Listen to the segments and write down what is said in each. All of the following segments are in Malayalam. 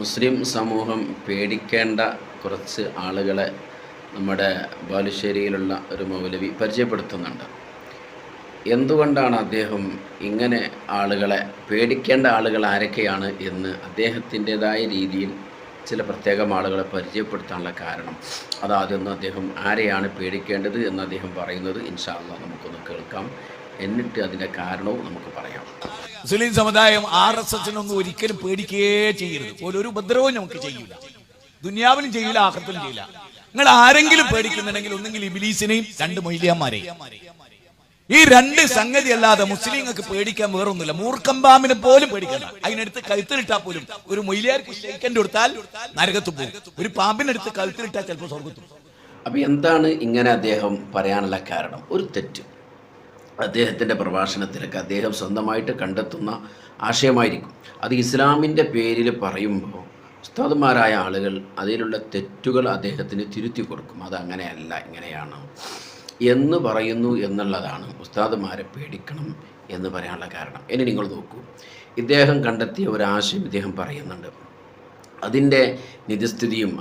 മുസ്ലിം സമൂഹം പേടിക്കേണ്ട കുറച്ച് ആളുകളെ നമ്മുടെ ബാലുശ്ശേരിയിലുള്ള ഒരു മൗലവി പരിചയപ്പെടുത്തുന്നുണ്ട്. എന്തുകൊണ്ടാണ് അദ്ദേഹം ഇങ്ങനെ ആളുകളെ പേടിക്കേണ്ട ആളുകൾ ആരൊക്കെയാണ് എന്ന് അദ്ദേഹത്തിൻ്റെതായ രീതിയിൽ ചില പ്രത്യേകം ആളുകളെ പരിചയപ്പെടുത്താനുള്ള കാരണം അതാദ്യം അദ്ദേഹം ആരെയാണ് പേടിക്കേണ്ടത് എന്ന് അദ്ദേഹം പറയുന്നത് ഇൻഷാ അല്ലാഹ് നമുക്കൊന്ന് കേൾക്കാം. എന്നിട്ട് അതിൻ്റെ കാരണവും നമുക്ക് പറയാം. മുസ്ലിം സമുദായം RSSനൊന്നും ഒരിക്കലും പേടിക്കുകയേ ചെയ്യരുത്. ഒരു ഉപദ്രവവും നമുക്ക് ചെയ്യൂല, ദുനിയാവിലും ചെയ്യൂല, ആഖിറത്തിലും ചെയ്യൂല. നിങ്ങൾ ആരെങ്കിലും പേടിക്കുന്നുണ്ടെങ്കിൽ ഒന്നെങ്കിൽ ഇബ്ലീസിനെയും രണ്ട് മൊയ്ലിയന്മാരെയും. ഈ രണ്ട് സംഗതി അല്ലാതെ മുസ്ലിങ്ങൾക്ക് പേടിക്കാൻ വേറൊന്നുമില്ല. മൂർഖമ്പാമ്പിനെ പോലും പേടിക്കണ്ട. അതിനടുത്ത് കഴുത്തിലിട്ടാൽ പോലും ഒരു മൊയ്ലിയാർക്ക് ഷെയ്ക്കൻഡ് കൊടുത്താൽ നരകത്ത് പോകും. ഒരു പാമ്പിനടുത്ത് കഴുത്തിലിട്ടാൽ ചിലപ്പോൾ സ്വർഗത്ത് പോകും. അപ്പം എന്താണ് ഇങ്ങനെ അദ്ദേഹം പറയാനുള്ള കാരണം? ഒരു തെറ്റ് അദ്ദേഹത്തിൻ്റെ പ്രഭാഷണത്തിലൊക്കെ അദ്ദേഹം സ്വന്തമായിട്ട് കണ്ടെത്തുന്ന ആശയമായിരിക്കും. അത് ഇസ്ലാമിൻ്റെ പേരിൽ പറയുമ്പോൾ ഉസ്താദുമാരായ ആളുകൾ അതിലുള്ള തെറ്റുകൾ അദ്ദേഹത്തിന് തിരുത്തി കൊടുക്കും. അതങ്ങനെയല്ല, ഇങ്ങനെയാണ് എന്ന് പറയുന്നു എന്നുള്ളതാണ് ഉസ്താദുമാരെ പേടിക്കണം എന്ന് പറയാനുള്ള കാരണം. ഇനി നിങ്ങൾ നോക്കൂ, ഇദ്ദേഹം കണ്ടെത്തിയ ഒരാശയം ഇദ്ദേഹം പറയുന്നുണ്ട്. അതിൻ്റെ നിജസ്ഥിതിയും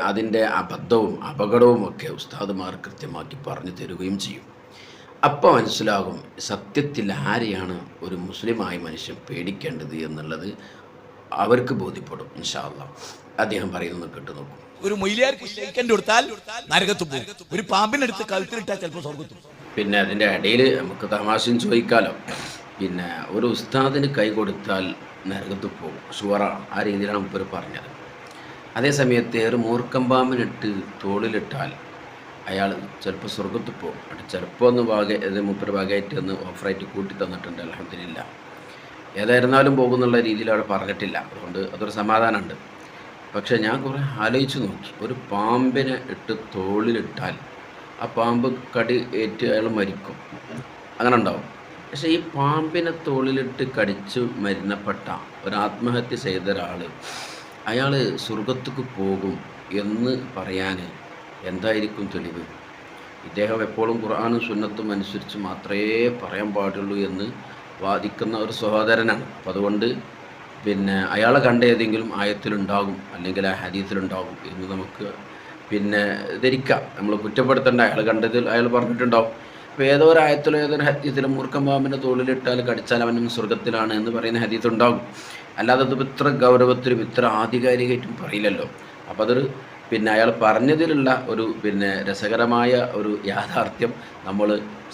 അതിൻ്റെ അബദ്ധവും അപകടവും ഒക്കെ ഉസ്താദുമാർ കൃത്യമാക്കി പറഞ്ഞു തരുകയും ചെയ്യും. അപ്പോൾ മനസ്സിലാകും സത്യത്തിൽ ആരെയാണ് ഒരു മുസ്ലിമായ മനുഷ്യൻ പേടിക്കേണ്ടത് എന്നുള്ളത് അവർക്ക് ബോധ്യപ്പെടും. ഇൻഷാ അല്ലാഹ് അദ്ദേഹം പറയുന്നത് കേട്ടു നോക്കും. ഒരു മൊയ്ലിയാർക്ക് ഷെയ്ക്കൻഡ് കൊടുത്താൽ നരകത്ത് പോകും. ഒരു പാമ്പിനടുത്ത് കഴുത്തിലിട്ടാൽ ചിലപ്പോൾ സ്വർഗത്ത് പോകും. പിന്നെ അതിൻ്റെ ഇടയിൽ നമുക്ക് തമാശയും ചോദിക്കാലോ. പിന്നെ ഒരു ഉസ്താദിന് കൈ കൊടുത്താൽ നരകത്ത് പോകും, ഷുവറാണ്. ആ രീതിയിലാണ് മുപ്പര് പറഞ്ഞത്. അതേസമയത്ത് ഒരു മൂർഖമ്പാമ്പിനിട്ട് തോളിലിട്ടാൽ അയാൾ ചിലപ്പോൾ സ്വർഗത്ത് പോകും. ചിലപ്പോൾ ഒന്ന് മുപ്പര് ഭാഗമായിട്ട് ഒന്ന് ഓഫറായിട്ട് കൂട്ടി തന്നിട്ടുണ്ട്, അൽഹംദുലില്ലാ. ഏതായിരുന്നാലും പോകുന്നുള്ള രീതിയിൽ അവിടെ പറഞ്ഞിട്ടില്ല, അതുകൊണ്ട് അതൊരു സമാധാനമുണ്ട്. പക്ഷേ ഞാൻ കുറേ ആലോചിച്ച് നോക്കി, ഒരു പാമ്പിനെ ഇട്ട് തോളിലിട്ടാൽ ആ പാമ്പ് കടി ഏറ്റ് അയാൾ മരിക്കും, അങ്ങനെ ഉണ്ടാവും. പക്ഷേ ഈ പാമ്പിനെ തോളിലിട്ട് കടിച്ച് മരണപ്പെട്ട ഒരു ആത്മഹത്യ ചെയ്ത ഒരാൾ അയാൾ സ്വർഗത്തേക്ക് പോകും എന്ന് പറയാൻ എന്തായിരിക്കും തെളിവ്? ഇദ്ദേഹം എപ്പോഴും ഖുർആനും സുന്നത്തും അനുസരിച്ച് മാത്രമേ പറയാൻ പാടുള്ളൂ എന്ന് വാദിക്കുന്ന ഒരു സഹോദരനാണ്. അപ്പം അതുകൊണ്ട് പിന്നെ അയാളെ കണ്ട ഏതെങ്കിലും ആയത്തിലുണ്ടാകും അല്ലെങ്കിൽ ആ ഹദീസിലുണ്ടാകും എന്ന് നമുക്ക് പിന്നെ ധരിക്കാം. നമ്മൾ കുറ്റപ്പെടുത്തേണ്ട, അയാൾ കണ്ടതിൽ അയാൾ പറഞ്ഞിട്ടുണ്ടാവും. അപ്പോൾ ഏതോ ഒരു ആയത്തിലോ ഏതൊരു ഹദീസിലും മൂർഖമ്പാമ്പിൻ്റെ തോളിലിട്ടാൽ കടിച്ചാൽ അവനും സ്വർഗത്തിലാണ് എന്ന് പറയുന്ന ഹദീസ് ഉണ്ടാകും. അല്ലാതെ അത് ഇത്ര ഗൗരവത്തിലും ഇത്ര ആധികാരികമായിട്ടും പറയില്ലല്ലോ. അപ്പോൾ അതൊരു പിന്നെ അയാൾ പറഞ്ഞതിലുള്ള ഒരു പിന്നെ രസകരമായ ഒരു യാഥാർത്ഥ്യം നമ്മൾ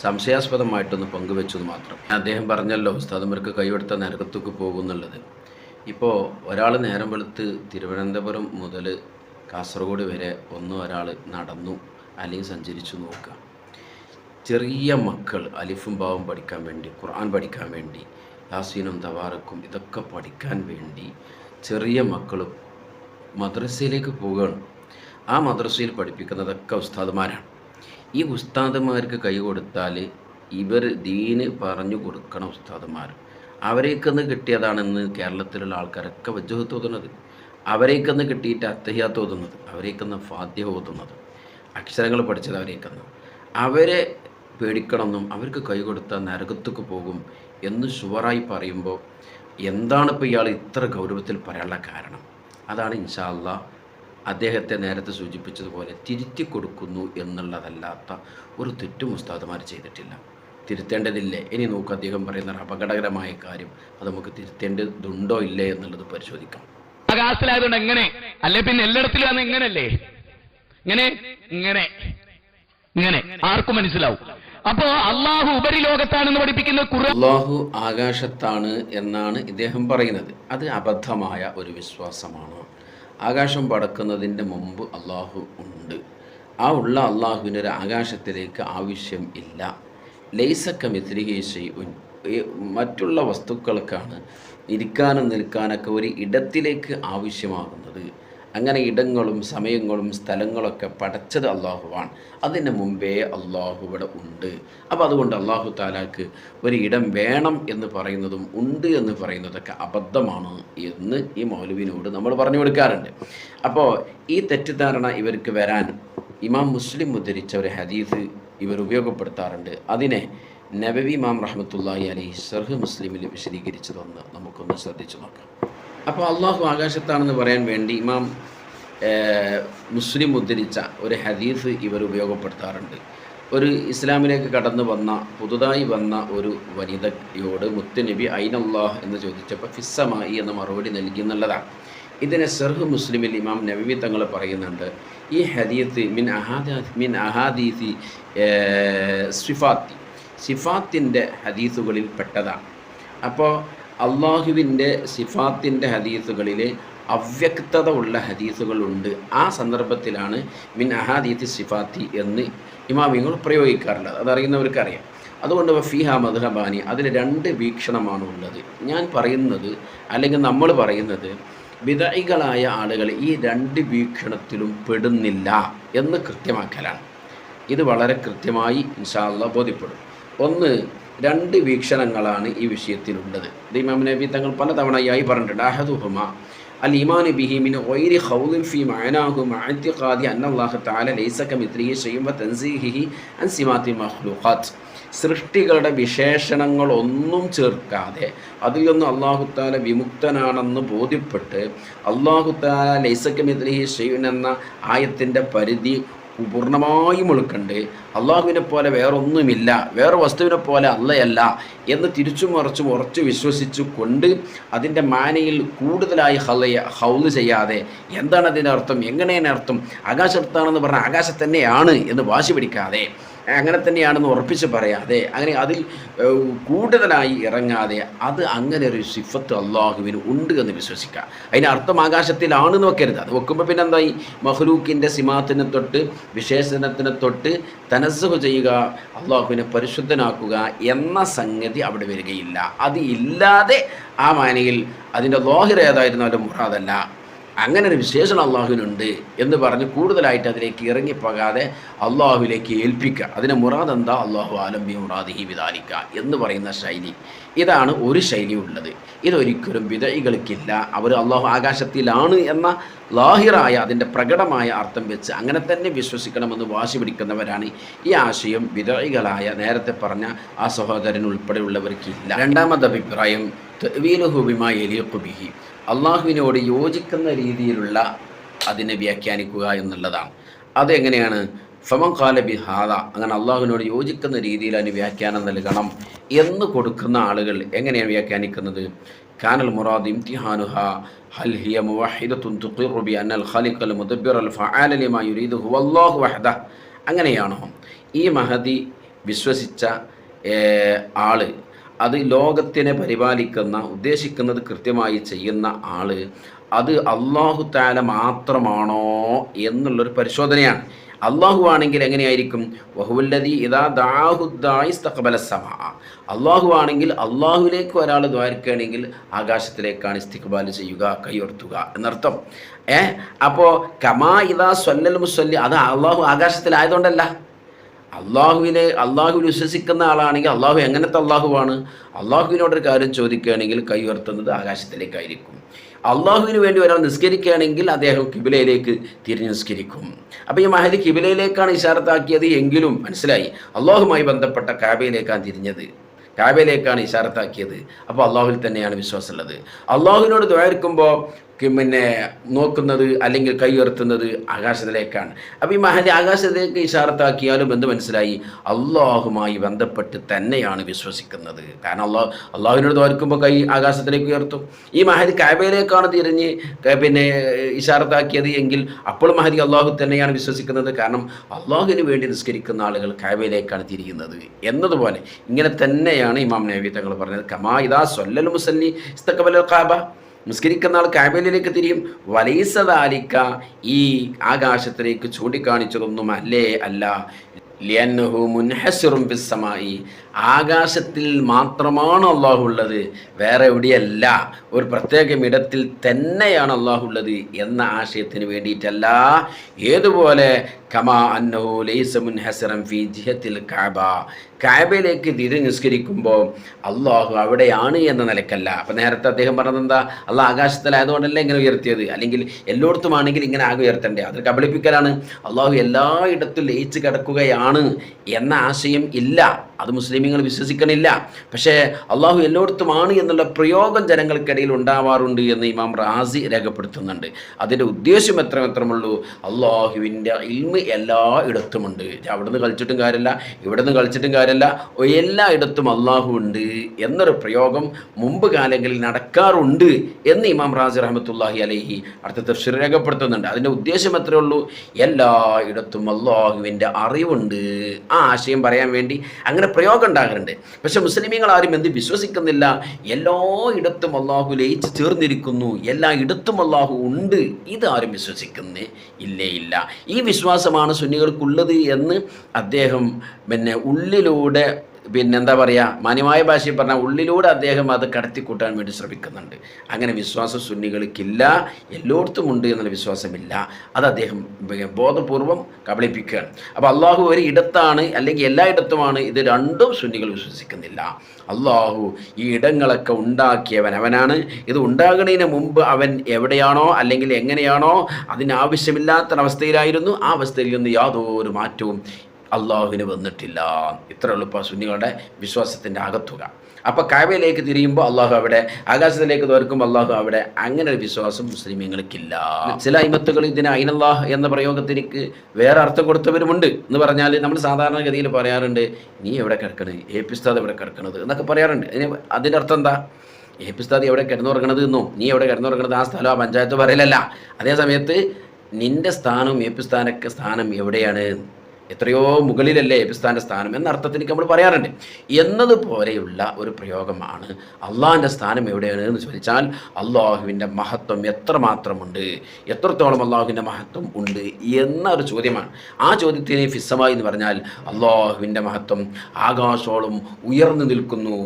സംശയാസ്പദമായിട്ടൊന്ന് പങ്കുവെച്ചത് മാത്രം. അദ്ദേഹം പറഞ്ഞല്ലോ ഉസ്താദുമാർക്ക് കൈയെടുത്ത നരകത്തേക്ക് പോകുന്നുള്ളത്. ഇപ്പോൾ ഒരാൾ നേരം വെളുത്ത് തിരുവനന്തപുരം മുതൽ കാസർഗോഡ് വരെ ഒരാൾ നടന്നു അല്ലെങ്കിൽ സഞ്ചരിച്ചു നോക്കുക. ചെറിയ മക്കൾ അലിഫും ബാവും പഠിക്കാൻ വേണ്ടി, ഖുർആൻ പഠിക്കാൻ വേണ്ടി, യാസീനും തവാറക്കും ഇതൊക്കെ പഠിക്കാൻ വേണ്ടി ചെറിയ മക്കൾ മദ്രസയിലേക്ക് പോവുകയാണ്. ആ മദ്രസയിൽ പഠിപ്പിക്കുന്നതൊക്കെ ഉസ്താദുമാരാണ്. ഈ ഉസ്താദുമാർക്ക് കൈ കൊടുത്താൽ ഇവർ ദീന് പറഞ്ഞു കൊടുക്കണം ഉസ്താദുമാർ. അവരേക്കൊന്ന് കിട്ടിയതാണെന്ന് കേരളത്തിലുള്ള ആൾക്കാരൊക്കെ വജ്ജഹത്ത് ഓതുന്നത്, അവരേക്കൊന്ന് കിട്ടിയിട്ട് അത്തഹിയാത്ത് ഓതുന്നത്, അവരേക്കൊന്ന് ഫാത്തിഹ ഓതുന്നത്, അക്ഷരങ്ങൾ പഠിച്ചത് അവരേക്കൊന്ന്. അവരെ പേടിക്കണമെന്നും അവർക്ക് കൈ കൊടുത്താൽ നരകത്തേക്ക് പോകും എന്ന് ഷുവറായി പറയുമ്പോൾ എന്താണ് ഇപ്പോൾ ഇയാൾ ഇത്ര ഗൗരവത്തിൽ പറയാനുള്ള കാരണം? അതാണ് ഇൻഷാ അല്ലാഹ് അദ്ദേഹത്തെ നേരത്തെ സൂചിപ്പിച്ചതുപോലെ തിരുത്തി കൊടുക്കുന്നു എന്നുള്ളതല്ലാത്ത ഒരു തെറ്റും ഉസ്താദുമാർ ചെയ്തിട്ടില്ല. തിരുത്തേണ്ടതില്ലേ? ഇനി നോക്കുക, അദ്ദേഹം പറയുന്ന അപകടകരമായ കാര്യം അത് നമുക്ക് തിരുത്തേണ്ടതുണ്ടോ ഇല്ലേ എന്നുള്ളത് പരിശോധിക്കാം. ആകാശത്തിലായതുകൊണ്ട് എങ്ങനെ അല്ലെ പിന്നെ എല്ലായിടത്തിലും ഇങ്ങനല്ലേ, ഇങ്ങനെ ഇങ്ങനെ ഇങ്ങനെ ആർക്കും മനസ്സിലാവും. അപ്പോ അള്ളാഹു ഉപരിലോകത്താണെന്ന് പഠിപ്പിക്കുന്ന അള്ളാഹു ആകാശത്താണ് എന്നാണ് ഇദ്ദേഹം പറയുന്നത്. അത് അബദ്ധമായ ഒരു വിശ്വാസമാണ്. ആകാശം പടക്കുന്നതിൻ്റെ മുമ്പ് അള്ളാഹു ഉണ്ട്. ആ ഉള്ള അള്ളാഹുവിന് ഒരു ആകാശത്തിലേക്ക് ആവശ്യം ഇല്ല. ലൈസ കമിത്ലിഹി ശൈഉൻ. മറ്റുള്ള വസ്തുക്കൾക്കാണ് ഇരിക്കാനും നിൽക്കാനൊക്കെ ഒരു ഇടത്തിലേക്ക് ആവശ്യമാകുന്നത്. അങ്ങനെ ഇടങ്ങളും സമയങ്ങളും സ്ഥലങ്ങളൊക്കെ പടച്ചത് അള്ളാഹുവാണ്. അതിന് മുമ്പേ അള്ളാഹു ഇവിടെ ഉണ്ട്. അപ്പോൾ അതുകൊണ്ട് അള്ളാഹു താലാക്ക് ഒരു ഇടം വേണം എന്ന് പറയുന്നതും ഉണ്ട് എന്ന് പറയുന്നതൊക്കെ അബദ്ധമാണ് എന്ന് ഈ മൗലവിനോട് നമ്മൾ പറഞ്ഞു കൊടുക്കാറുണ്ട്. അപ്പോൾ ഈ തെറ്റിദ്ധാരണ ഇവർക്ക് വരാൻ ഇമാം മുസ്ലിം ഉദ്ധരിച്ച ഒരു ഹദീസ് ഇവർ ഉപയോഗപ്പെടുത്താറുണ്ട്. അതിനെ നബവി ഇമാം റഹ്മത്തുള്ളാഹി അലൈഹി ശർഹ് മുസ്ലിമിൽ വിശദീകരിച്ചതെന്ന് നമുക്കൊന്ന് ശ്രദ്ധിച്ചു നോക്കാം. അപ്പോൾ അള്ളാഹു ആകാശത്താണെന്ന് പറയാൻ വേണ്ടി ഇമാം മുസ്ലിം ഉദ്ധരിച്ച ഒരു ഹദീസ് ഇവർ ഉപയോഗപ്പെടുത്താറുണ്ട്. ഒരു ഇസ്ലാമിലേക്ക് കടന്നു വന്ന പുതുതായി വന്ന ഒരു വനിതയോട് മുത്തുനബി ഐനല്ലാഹ് എന്ന് ചോദിച്ചപ്പോൾ ഫിസ്സമായി എന്ന മറുപടി നൽകി എന്നുള്ളതാണ്. ഇതിനെ സർഹ് മുസ്ലിമിൽ ഇമാം നബവി തങ്ങൾ പറയുന്നുണ്ട്, ഈ ഹദീസ് മിൻ അഹാദീസി സിഫാത്തിൻ്റെ ഹദീസുകളിൽ പെട്ടതാണ്. അപ്പോൾ അള്ളാഹുവിൻ്റെ സിഫാത്തിൻ്റെ ഹദീസുകളിൽ അവ്യക്തത ഉള്ള ഹദീസുകളുണ്ട്. ആ സന്ദർഭത്തിലാണ് മിൻ അഹാദീത്തി സിഫാത്തി എന്ന് ഇമാമിങ്ങൾ പ്രയോഗിക്കാറുള്ളത്. അതറിയുന്നവർക്കറിയാം. അതുകൊണ്ട് ഫീഹ മദ്ഹബാനി, അതിൽ 2 വീക്ഷണമാണ് ഉള്ളത്. ഞാൻ പറയുന്നത് അല്ലെങ്കിൽ നമ്മൾ പറയുന്നത് ബിദഈകളായ ആളുകൾ ഈ 2 വീക്ഷണത്തിലും പെടുന്നില്ല എന്ന് കൃത്യമാക്കലാണ്. ഇത് വളരെ കൃത്യമായി ഇൻഷാ അല്ലാഹ് ബോധ്യപ്പെടും. ഒന്ന്, 2 വീക്ഷണങ്ങളാണ് ഈ വിഷയത്തിലുള്ളത്. ഇത് ഇമാം നബി തങ്ങൾ പലതവണയായി പറഞ്ഞിട്ടുണ്ട്. അഹദുഹുമ അൽ ഈമാനു ബിഹി മിൻ ഗൈരി ഖൗലിൻ ഫീ മഅനാഹു മഅ ഇഅ്തിഖാദി അന്ന അല്ലാഹു തആല ലൈസ കമിത്ലിഹി ശൈഉൻ വ തൻസീഹിഹി അൻ സിമാത്തിൽ മഖ്ലൂഖാത്ത്. സൃഷ്ടികളുടെ വിശേഷണങ്ങളൊന്നും ചേർക്കാതെ അതിൽ നിന്ന് അല്ലാഹു തആല വിമുക്തനാണെന്ന് ബോധ്യപ്പെട്ട് അല്ലാഹു തആല ലൈസ കമിത്ലിഹി ശൈഉൻ എന്ന ആയത്തിൻ്റെ പരിധി പൂർണ്ണമായും ഉൾക്കണ്ട് അള്ളാഹുവിനെ പോലെ വേറൊന്നുമില്ല, വേറെ വസ്തുവിനെ പോലെ അല്ലയല്ല എന്ന് തിരിച്ചും മറിച്ചും ഉറച്ചു വിശ്വസിച്ചു കൊണ്ട് അതിൻ്റെ മാനയിൽ കൂടുതലായി ഹൗല് ചെയ്യാതെ എന്താണ് അതിൻ്റെ അർത്ഥം, എങ്ങനെയാണ് അർത്ഥം, ആകാശത്താണെന്ന് പറഞ്ഞാൽ ആകാശത്ത് തന്നെയാണ് എന്ന് വാശി പിടിക്കാതെ, അങ്ങനെ തന്നെയാണെന്ന് ഉറപ്പിച്ച് പറയാതെ, അങ്ങനെ അതിൽ കൂടുതലായി ഇറങ്ങാതെ അത് അങ്ങനെ ഒരു സിഫത്ത് അള്ളാഹുവിന് ഉണ്ട് എന്ന് വിശ്വസിക്കുക. അതിന് അർത്ഥം ആകാശത്തിലാണെന്ന് വെക്കരുത്. അത് വെക്കുമ്പോൾ പിന്നെ എന്തായി, മഖ്ലൂക്കിൻ്റെ സിമാത്തിനെ തൊട്ട് വിശേഷണത്തിനെ തൊട്ട് തനസ്സുഹ് ചെയ്യുക, അള്ളാഹുവിനെ പരിശുദ്ധനാക്കുക എന്ന സംഗതി അവിടെ വരികയില്ല. അത് ഇല്ലാതെ ആ മാനയിൽ അതിൻ്റെ ലാഹിർ ഏതായിരുന്നാലും മുറാദല്ല, അങ്ങനെ ഒരു വിശേഷണം അള്ളാഹുവിനുണ്ട് എന്ന് പറഞ്ഞ് കൂടുതലായിട്ട് അതിലേക്ക് ഇറങ്ങിപ്പോകാതെ അള്ളാഹുവിലേക്ക് ഏൽപ്പിക്കുക. അതിന് മുറാദ് എന്താ, അള്ളാഹു ആലം ബി മുറാദിഹി ബിദാലിക എന്ന് പറയുന്ന ശൈലി. ഇതാണ് ഒരു ശൈലി ഉള്ളത്. ഇതൊരിക്കലും ബിദഈകൾക്കില്ല. അവർ അള്ളാഹു ആകാശത്തിലാണ് എന്ന ലാഹിറായ അതിൻ്റെ പ്രകടമായ അർത്ഥം വെച്ച് അങ്ങനെ തന്നെ വിശ്വസിക്കണമെന്ന് വാശി പിടിക്കുന്നവരാണ്. ഈ ആശയം ബിദഈകളായ നേരത്തെ പറഞ്ഞ ആ സഹോദരൻ ഉൾപ്പെടെയുള്ളവർക്കില്ല. രണ്ടാമത്തെ അഭിപ്രായം തഅ്വീലുഹു ബിമാ യലീഖു ബിഹി, അള്ളാഹുവിനോട് യോജിക്കുന്ന രീതിയിലുള്ള അതിനെ വ്യാഖ്യാനിക്കുക എന്നുള്ളതാണ്. അതെങ്ങനെയാണ്, ഫമൻ ഖാല ബിഹാദ, അങ്ങനെ അള്ളാഹുവിനോട് യോജിക്കുന്ന രീതിയിൽ അതിന് വ്യാഖ്യാനം നൽകണം എന്ന് കൊടുക്കുന്ന ആളുകൾ എങ്ങനെയാണ് വ്യാഖ്യാനിക്കുന്നത്? കാനൽ മുറാദ് ഇംതിഹാനുഹ ഹൽ ഹിയ മുവഹിദത്തുൻ തുഖിറു ബി അന്നൽ ഖാലിഖൽ മുദബ്ബിറൽ ഫഅല ലിമാ യുരീദു ഹുവല്ലാഹു വഹദ. അങ്ങനെയാണോ ഈ മഹദി വിശ്വസിച്ച ആള്, അത് ലോകത്തിനെ പരിപാലിക്കുന്ന ഉദ്ദേശിക്കുന്നത് കൃത്യമായി ചെയ്യുന്ന ആള്, അത് അല്ലാഹു തആല മാത്രമാണോ എന്നുള്ളൊരു പരിശോധനയാണ്. അള്ളാഹു ആണെങ്കിൽ എങ്ങനെയായിരിക്കും, വഹുവല്ലദീ ഇദാ ദഅാഹു ദാഇ ഇസ്തഖബല സമാ, അള്ളാഹു ആണെങ്കിൽ അള്ളാഹുവിലേക്ക് ഒരാൾ ദ്വാരിക്കുകയാണെങ്കിൽ ആകാശത്തിലേക്കാണ് ഇസ്തിഖ്ബാൽ ചെയ്യുക, കൈയുയർത്തുക എന്നർത്ഥം. അപ്പോൾ കമാ ഇദാ സ്വല്ലൽ മുസല്ലി, അത് അള്ളാഹു ആകാശത്തിലായതുകൊണ്ടല്ല. അള്ളാഹുവിൽ വിശ്വസിക്കുന്ന ആളാണെങ്കിൽ അള്ളാഹു എങ്ങനത്തെ അള്ളാഹുവാണ്, അള്ളാഹുവിനോടൊരു കാര്യം ചോദിക്കുകയാണെങ്കിൽ കൈ ഉയർത്തുന്നത് ആകാശത്തിലേക്കായിരിക്കും. അള്ളാഹുവിന് വേണ്ടി ഒരാൾ നിസ്കരിക്കുകയാണെങ്കിൽ അദ്ദേഹം കിബിലയിലേക്ക് തിരിഞ്ഞ് നിസ്കരിക്കും. അപ്പോൾ ഈ മഹദി കിബിലയിലേക്കാണ് ഇശാറത്താക്കിയത് എങ്കിലും മനസ്സിലായി അള്ളാഹുമായി ബന്ധപ്പെട്ട കാബയിലേക്കാണ് തിരിഞ്ഞത്, കാബയിലേക്കാണ് ഇശാറത്താക്കിയത്. അപ്പോൾ അള്ളാഹുവിൽ തന്നെയാണ് വിശ്വാസമുള്ളത്. അള്ളാഹുവിനോട് ദ്വാരിക്കുമ്പോൾ പിന്നെ നോക്കുന്നത് അല്ലെങ്കിൽ കൈ ഉയർത്തുന്നത് ആകാശത്തിലേക്കാണ്. അപ്പോൾ ഈ മഹദി ആകാശത്തിലേക്ക് ഇശാറത്താക്കിയാലും എന്ത് മനസ്സിലായി, അള്ളാഹുമായി ബന്ധപ്പെട്ട് തന്നെയാണ് വിശ്വസിക്കുന്നത്. കാരണം അള്ളാഹുവിനോട് ദ്വാരിക്കുമ്പോൾ കൈ ആകാശത്തിലേക്ക് ഉയർത്തും. ഈ മഹദി കാബയിലേക്കാണ് തിരിഞ്ഞ് പിന്നെ ഇശാറത്താക്കിയത് എങ്കിൽ അപ്പോൾ മഹദി അള്ളാഹു തന്നെയാണ് വിശ്വസിക്കുന്നത്. കാരണം അള്ളാഹുവിന് വേണ്ടി നിസ്കരിക്കുന്ന ആളുകൾ കാബയിലേക്കാണ് തിരിയുന്നത് എന്നതുപോലെ ഇങ്ങനെ തന്നെയാണ് ഇമാം നബവി തങ്ങൾ പറഞ്ഞത്. കമാ ഇദാ സ്വല്ലൽ മുസല്ലി ഇസ്തഖബലൽ കാബ, നിസ്കരിക്കുന്ന ആൾ കാബയിലേക്ക് തിരിയും. വലൈസ ദാലിക, ഈ ആകാശത്തിലേക്ക് ചൂണ്ടിക്കാണിച്ചതൊന്നും അല്ല. ലിയന്നഹു മുൻഹസിറുൻ ബിസ്സമായി, ആകാശത്തിൽ മാത്രമാണ് അള്ളാഹു ഉള്ളത്, വേറെ എവിടെയല്ല, ഒരു പ്രത്യേക ഇടത്തിൽ തന്നെയാണ് അള്ളാഹു ഉള്ളത് എന്ന ആശയത്തിന് വേണ്ടിയിട്ടല്ല. ഏതുപോലെ കമാ അന്നഹു ലൈസ മുൻഹസിറൻ ഫീ ജിഹത്തിൽ കഅബ, കഅബയിലേക്ക് തിരിഞ്ഞ് നിസ്കരിക്കുമ്പോൾ അള്ളാഹു അവിടെയാണ് എന്ന നിലക്കല്ല. അപ്പം നേരത്തെ അദ്ദേഹം പറഞ്ഞത് എന്താ, അള്ളാഹ് ആകാശത്തിലായതുകൊണ്ടല്ല ഇങ്ങനെ ഉയർത്തിയത്, അല്ലെങ്കിൽ എല്ലായിടത്തും ആണെങ്കിൽ ഇങ്ങനെ ആകെ ഉയർത്തണ്ടേ, അത് കബളിപ്പിക്കലാണ്. അള്ളാഹു എല്ലായിടത്തും ലയിച്ച് കിടക്കുകയാണ് എന്ന ആശയം ഇല്ല. അത് മുസ്ലിമീങ്ങൾ വിശ്വസിക്കണില്ല. പക്ഷേ അള്ളാഹു എല്ലായിടത്തുമാണ് എന്നുള്ള പ്രയോഗം ജനങ്ങൾക്കിടയിൽ ഉണ്ടാവാറുണ്ട് എന്ന് ഇമാം റാസി രേഖപ്പെടുത്തുന്നുണ്ട്. അതിൻ്റെ ഉദ്ദേശം എത്രമുള്ളൂ, അള്ളാഹുവിൻ്റെ ഇൽമ് എല്ലായിടത്തുമുണ്ട്. അവിടുന്ന് കളിച്ചിട്ടും കാര്യമില്ല, ഇവിടുന്ന് കളിച്ചിട്ടും കാര്യമില്ല, എല്ലായിടത്തും അള്ളാഹു ഉണ്ട് എന്നൊരു പ്രയോഗം മുമ്പ് കാലങ്ങളിൽ നടക്കാറുണ്ട് എന്ന് ഇമാം റാസി റഹ്മത്തുള്ളാഹി അലൈഹി അടുത്ത തഫ്സീർ രേഖപ്പെടുത്തുന്നുണ്ട്. അതിൻ്റെ ഉദ്ദേശം എത്രയേ ഉള്ളൂ, എല്ലായിടത്തും അള്ളാഹുവിൻ്റെ അറിവുണ്ട്. ആ ആശയം പറയാൻ വേണ്ടി അങ്ങനെ പ്രയോഗം ഉണ്ടാകാറുണ്ട്. പക്ഷെ മുസ്ലിമീങ്ങൾ ആരും എന്ത് വിശ്വസിക്കുന്നില്ല, എല്ലായിടത്തും അള്ളാഹു ലയിച്ച് ചേർന്നിരിക്കുന്നു, എല്ലായിടത്തും അള്ളാഹു ഉണ്ട്. ഇതാരും വിശ്വസിക്കുന്നേ ഇല്ല. ഈ വിശ്വാസമാണ് സുന്നികൾക്കുള്ളത് എന്ന് അദ്ദേഹം ഉള്ളിലൂടെ എന്താ പറയുക, മാന്യമായ ഭാഷയിൽ പറഞ്ഞാൽ ഉള്ളിലൂടെ അദ്ദേഹം അത് കടത്തിക്കൂട്ടാൻ വേണ്ടി ശ്രമിക്കുന്നുണ്ട്. അങ്ങനെ വിശ്വാസം സുന്നികൾക്കില്ല, എല്ലായിടത്തും ഉണ്ട് എന്നുള്ള വിശ്വാസമില്ല. അത് അദ്ദേഹം ബോധപൂർവം കബളിപ്പിക്കുകയാണ്. അപ്പോൾ അള്ളാഹു ഒരു ഇടത്താണ് അല്ലെങ്കിൽ എല്ലായിടത്തുമാണ്, ഇത് രണ്ടും സുന്നികൾ വിശ്വസിക്കുന്നില്ല. അള്ളാഹു ഈ ഇടങ്ങളൊക്കെ ഉണ്ടാക്കിയവൻ അവനാണ്. ഇത് ഉണ്ടാകുന്നതിന് മുമ്പ് അവൻ എവിടെയാണോ അല്ലെങ്കിൽ എങ്ങനെയാണോ അതിനാവശ്യമില്ലാത്തൊരവസ്ഥയിലായിരുന്നു, ആ അവസ്ഥയിൽ നിന്ന് യാതൊരു മാറ്റവും അള്ളാഹുവിന് വന്നിട്ടില്ല. ഇത്ര എളുപ്പ സുന്നികളുടെ വിശ്വാസത്തിൻ്റെ അകത്തുക. അപ്പോൾ കഅബയിലേക്ക് തിരിയുമ്പോൾ അള്ളാഹു അവിടെ, ആകാശത്തിലേക്ക് തോർക്കുമ്പോൾ അള്ളാഹു അവിടെ, അങ്ങനെ ഒരു വിശ്വാസം മുസ്ലിമീങ്ങൾക്കില്ല. ചില അയിമത്തുകൾ ഇതിന് അയിനല്ലാഹ് എന്ന പ്രയോഗത്തിലേക്ക് വേറെ അർത്ഥം കൊടുത്തവരുമുണ്ട്. എന്ന് പറഞ്ഞാൽ നമ്മൾ സാധാരണഗതിയിൽ പറയാറുണ്ട്, നീ എവിടെ കിടക്കണത്, എ പി ഉസ്താദ് എവിടെ കിടക്കണത് എന്നൊക്കെ പറയാറുണ്ട്. അതിൻ്റെ അർത്ഥം എന്താ, എ പി ഉസ്താദ് എവിടെ കിടന്നുറങ്ങണത് എന്നോ നീ എവിടെ കിടന്നുറങ്ങണത് ആ സ്ഥലം ആ പഞ്ചായത്ത് പറയലല്ല. അതേ സമയത്ത് നിൻ്റെ സ്ഥാനവും എ പി ഉസ്താദിൻ്റെ സ്ഥാനം എവിടെയാണ്, എത്രയോ മുകളിലല്ലേ എപ്പിസ്ഥാൻ്റെ സ്ഥാനം എന്ന അർത്ഥത്തിലേക്ക് നമ്മൾ പറയാറുണ്ട്. എന്നതുപോലെയുള്ള ഒരു പ്രയോഗമാണ് അള്ളാഹിൻ്റെ സ്ഥാനം എവിടെയാണ് എന്ന് ചോദിച്ചാൽ അള്ളാഹുവിൻ്റെ മഹത്വം എത്രമാത്രമുണ്ട്, എത്രത്തോളം അള്ളാഹുവിൻ്റെ മഹത്വം ഉണ്ട് എന്നൊരു ചോദ്യമാണ്. ആ ചോദ്യത്തിന് ഫിസ്സമായി എന്ന് പറഞ്ഞാൽ അള്ളാഹുവിൻ്റെ മഹത്വം ആകാശോളം ഉയർന്നു നിൽക്കുന്നു,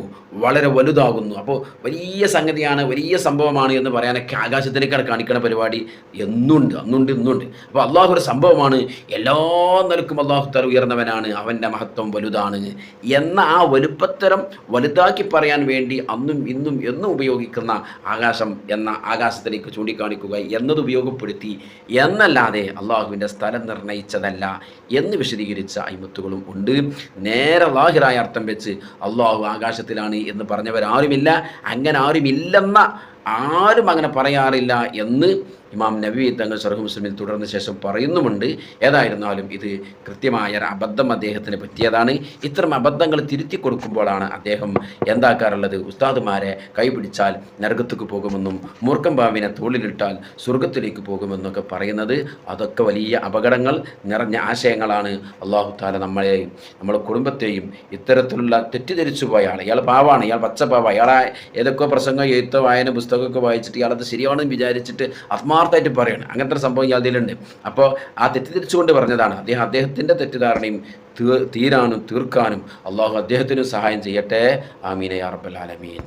വളരെ വലുതാകുന്നു. അപ്പോൾ വലിയ സംഗതിയാണ്, വലിയ സംഭവമാണ് എന്ന് പറയാനൊക്കെ ആകാശത്തിലേക്കാണ് കാണിക്കുന്ന പരിപാടി ഇന്നുണ്ട്. അപ്പോൾ അള്ളാഹു ഒരു സംഭവമാണ്, എല്ലാ നിലക്കും അള്ളാഹു തആല ഉയർന്നവനാണ്, അവൻ്റെ മഹത്വം വലുതാണ് എന്ന ആ വലുപ്പത്തരം വലുതാക്കി പറയാൻ വേണ്ടി അന്നും ഇന്നും എന്നും ഉപയോഗിക്കുന്ന ആകാശം എന്ന ആകാശത്തിലേക്ക് ചൂണ്ടിക്കാണിക്കുക എന്നത് ഉപയോഗപ്പെടുത്തി എന്നല്ലാതെ അള്ളാഹുവിൻ്റെ സ്ഥലം നിർണയിച്ചതല്ല എന്ന് വിശദീകരിച്ച അയിമത്തുകളും ഉണ്ട്. നേരെ ലാഹിറായ അർത്ഥം വെച്ച് അള്ളാഹു ആകാശത്തിലാണ് എന്ന് പറഞ്ഞവരാരുമില്ല. അങ്ങനെ ആരും അങ്ങനെ പറയാറില്ല എന്ന് ഇമാം നബവി തങ്ങൾ ശർഹ് മുസ്ലിമിൽ തുടർന്ന ശേഷം പറയുന്നുമുണ്ട്. ഏതായിരുന്നാലും ഇത് കൃത്യമായ ഒരു അബദ്ധം അദ്ദേഹത്തിന് പറ്റിയതാണ്. ഇത്തരം അബദ്ധങ്ങൾ തിരുത്തി കൊടുക്കുമ്പോഴാണ് അദ്ദേഹം എന്താക്കാറുള്ളത്, ഉസ്താദുമാരെ കൈപിടിച്ചാൽ നരകത്തേക്ക് പോകുമെന്നും മൂർഖം പാമ്പിനെ തോളിലിട്ടാൽ സ്വർഗത്തിലേക്ക് പോകുമെന്നൊക്കെ പറയുന്നത്. അതൊക്കെ വലിയ അപകടങ്ങൾ നിറഞ്ഞ ആശയങ്ങളാണ്. അള്ളാഹു തആല നമ്മളെയും നമ്മുടെ കുടുംബത്തെയും ഇത്തരത്തിലുള്ള തെറ്റിദ്ധരിച്ചു പോയ ആൾ, ഇയാൾ പാവാണ്, ഇയാൾ പച്ചപ്പാവ, ഇയാളെ ഏതൊക്കെ പ്രസംഗം എഴുത്തോ വായന പുസ്തകമൊക്കെ വായിച്ചിട്ട് ഇയാളത് ശരിയാണെന്ന് വിചാരിച്ചിട്ട് ആത്മാർത്ഥമായിട്ട് പറയണം. അങ്ങനത്തെ ഒരു സംഭവം ഇയാളുണ്ട്. അപ്പോൾ ആ തെറ്റിദ്ധരിച്ചുകൊണ്ട് പറഞ്ഞതാണ്. അദ്ദേഹത്തിൻ്റെ തെറ്റിദ്ധാരണയും തീർക്കാനും അള്ളാഹു അദ്ദേഹത്തിന് സഹായം ചെയ്യട്ടെ. ആമീൻ യാ റബ്ബൽ ആലമീൻ.